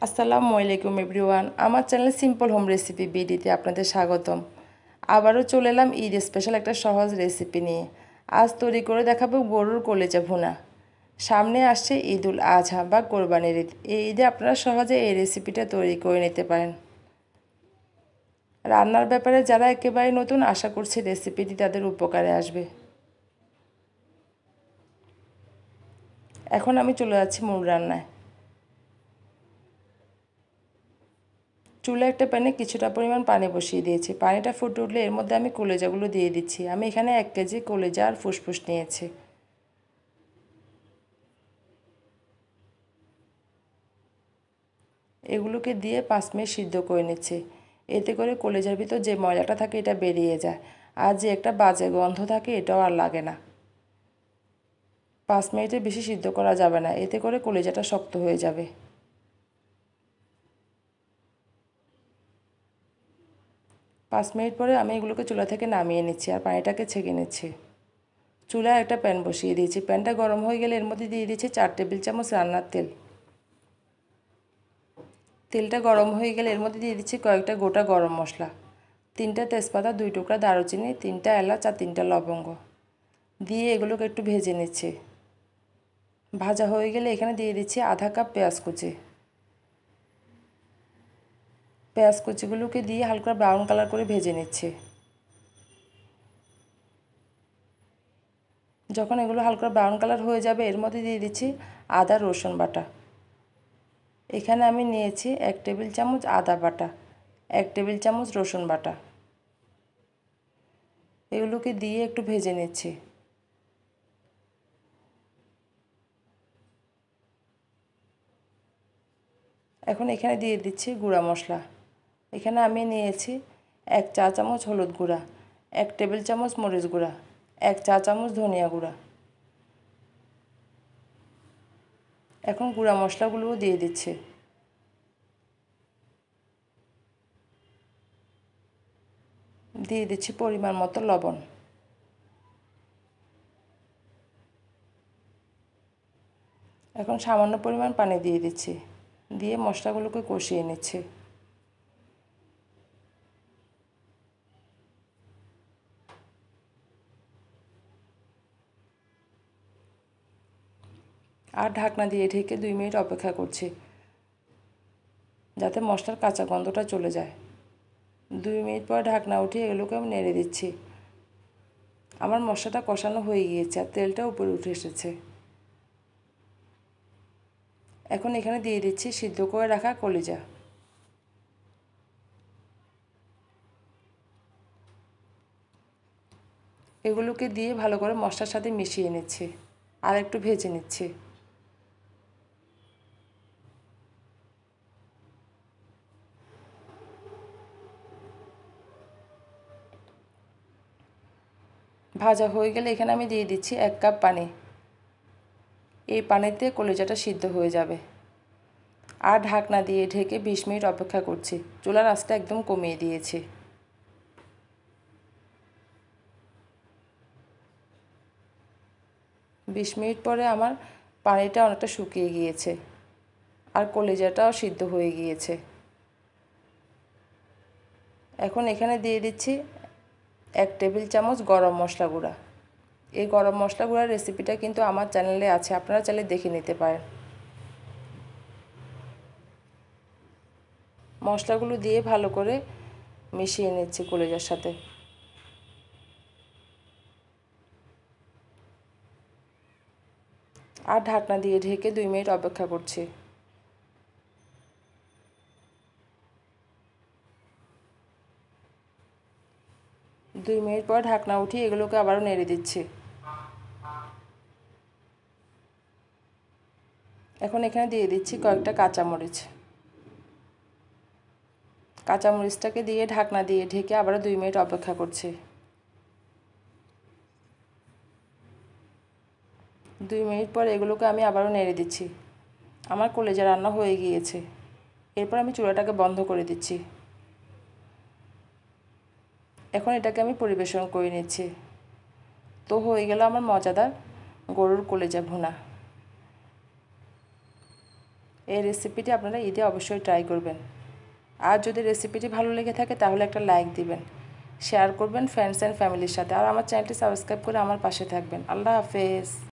আসসালামু আলাইকুম এভরিওয়ান, আমার চ্যানেল সিম্পল হোম রেসিপি বিডিতে আপনাদের স্বাগতম। আবারও চলে এলাম ঈদ স্পেশাল একটা সহজ রেসিপি নিয়ে। আজ তৈরি করে দেখাবো গরুর কলেজা ভুনা। সামনে আসছে ঈদুল আজহা বা কোরবানির ঈদ। এই ঈদে আপনারা সহজে এই রেসিপিটা তৈরি করে নিতে পারেন। রান্নার ব্যাপারে যারা একেবারে নতুন, আশা করছি রেসিপিটি তাদের উপকারে আসবে। এখন আমি চলে যাচ্ছি মূল রান্নায়। চুলায় একটা প্যানে কিছুটা পরিমাণ পানি বসিয়ে দিয়েছি। পানিটা ফুটে উঠলে এর মধ্যে আমি কলেজাগুলো দিয়ে দিচ্ছি। আমি এখানে 1 কেজি কলেজা আর ফুসফুস নিয়েছি। এগুলোকে দিয়ে 5 মিনিট সিদ্ধ করে নিচ্ছি। এতে করে কলেজার ভিতর যে ময়লাটা থাকে এটা বেরিয়ে যায়, আর যে একটা বাজে গন্ধ থাকে এটাও আর লাগে না। 5 মিনিটের বেশি সিদ্ধ করা যাবে না, এতে করে কলেজাটা শক্ত হয়ে যাবে। 5 মিনিট পরে আমি এগুলোকে চুলা থেকে নামিয়ে নিচ্ছি আর পানিটাকে ছেঁকে নিচ্ছি। চুলায় একটা প্যান বসিয়ে দিয়েছি। প্যানটা গরম হয়ে গেলে এর মধ্যে দিয়ে দিচ্ছি 4 টেবিল চামচ রান্নার তেল। তেলটা গরম হয়ে গেলে এর মধ্যে দিয়ে দিচ্ছি কয়েকটা গোটা গরম মশলা, 3টা তেজপাতা, 2 টুকরা দারুচিনি, 3টা এলাচ আর 3টা লবঙ্গ দিয়ে এগুলোকে একটু ভেজে নিচ্ছি। ভাজা হয়ে গেলে এখানে দিয়ে দিচ্ছি আধা কাপ পেঁয়াজ কুচি। পেঁয়াজ কুচিগুলোকে দিয়ে হালকা ব্রাউন কালার করে ভেজে নিচ্ছি। যখন এগুলো হালকা ব্রাউন কালার হয়ে যাবে এর মধ্যে দিয়ে দিচ্ছি আদা রসুন বাটা। এখানে আমি নিয়েছি 1 টেবিল চামচ আদা বাটা, 1 টেবিল চামচ রসুন বাটা। এগুলোকে দিয়ে একটু ভেজে নিচ্ছি। এখন এখানে দিয়ে দিচ্ছি গুঁড়া মশলা। এখানে আমি নিয়েছি 1 চা চামচ হলুদ গুঁড়া, 1 টেবিল চামচ মরিচ গুঁড়া, 1 চা চামচ ধনিয়া গুঁড়া। এখন গুঁড়া মশলাগুলোও দিয়ে দিচ্ছি। দিয়ে দিচ্ছি পরিমাণ মতো লবণ। এখন সামান্য পরিমাণ পানি দিয়ে দিচ্ছি, দিয়ে মশলাগুলোকে কষিয়ে নিচ্ছি। আর ঢাকনা দিয়ে ঢেকে 2 মিনিট অপেক্ষা করছি যাতে মশলার কাঁচা গন্ধটা চলে যায়। 2 মিনিট পর ঢাকনা উঠিয়ে এগুলোকে আমি নেড়ে দিচ্ছি। আমার মশলাটা কষানো হয়ে গিয়েছে আর তেলটা উপরে উঠে এসেছে। এখন এখানে দিয়ে দিচ্ছি সিদ্ধ করে রাখা কলিজা। এগুলোকে দিয়ে ভালো করে মশলার সাথে মিশিয়ে নিচ্ছি আর একটু ভেজে নিচ্ছি। ভাজা হয়ে গেলে এখানে আমি দিয়ে দিচ্ছি 1 কাপ পানি। এই পানিতে কলিজাটা সিদ্ধ হয়ে যাবে। আর ঢাকনা দিয়ে ঢেকে 20 মিনিট অপেক্ষা করছি। চুলার আঁচটা একদম কমিয়ে দিয়েছি। 20 মিনিট পরে আমার পানিটা অনেকটা শুকিয়ে গিয়েছে আর কলিজাটাও সিদ্ধ হয়ে গিয়েছে। এখন এখানে দিয়ে দিচ্ছি 1 টেবিল চামচ গরম মশলা গুঁড়া। এই গরম মশলা গুঁড়ার রেসিপিটা কিন্তু আমার চ্যানেলে আছে, আপনারা চাইলে দেখে নিতে পারেন। মশলাগুলো দিয়ে ভালো করে মিশিয়ে নিচ্ছি কলিজার সাথে। আর ঢাকনা দিয়ে ঢেকে 2 মিনিট অপেক্ষা করছি। 2 মিনিট পর ঢাকনা উঠিয়ে এগুলোকে আবারও নেড়ে দিচ্ছি। এখন এখানে দিয়ে দিচ্ছি কয়েকটা কাঁচামরিচ। কাঁচামরিচটাকে দিয়ে ঢাকনা দিয়ে ঢেকে আবারও 2 মিনিট অপেক্ষা করছি। 2 মিনিট পর এগুলোকে আমি আবারও নেড়ে দিচ্ছি। আমার কলিজা রান্না হয়ে গিয়েছে। এরপর আমি চুলাটাকে বন্ধ করে দিচ্ছি। এখন এটাকে আমি পরিবেশন করে নিচ্ছি। তো হয়ে গেল আমার মজাদার গরুর কলিজা ভুনা। এই রেসিপিটি আপনারা ঈদে অবশ্যই ট্রাই করবেন। আর যদি রেসিপিটি ভালো লেগে থাকে তাহলে একটা লাইক দিবেন, শেয়ার করবেন ফ্রেন্ডস অ্যান্ড ফ্যামিলির সাথে, আর আমার চ্যানেলটি সাবস্ক্রাইব করে আমার পাশে থাকবেন। আল্লাহ হাফেজ।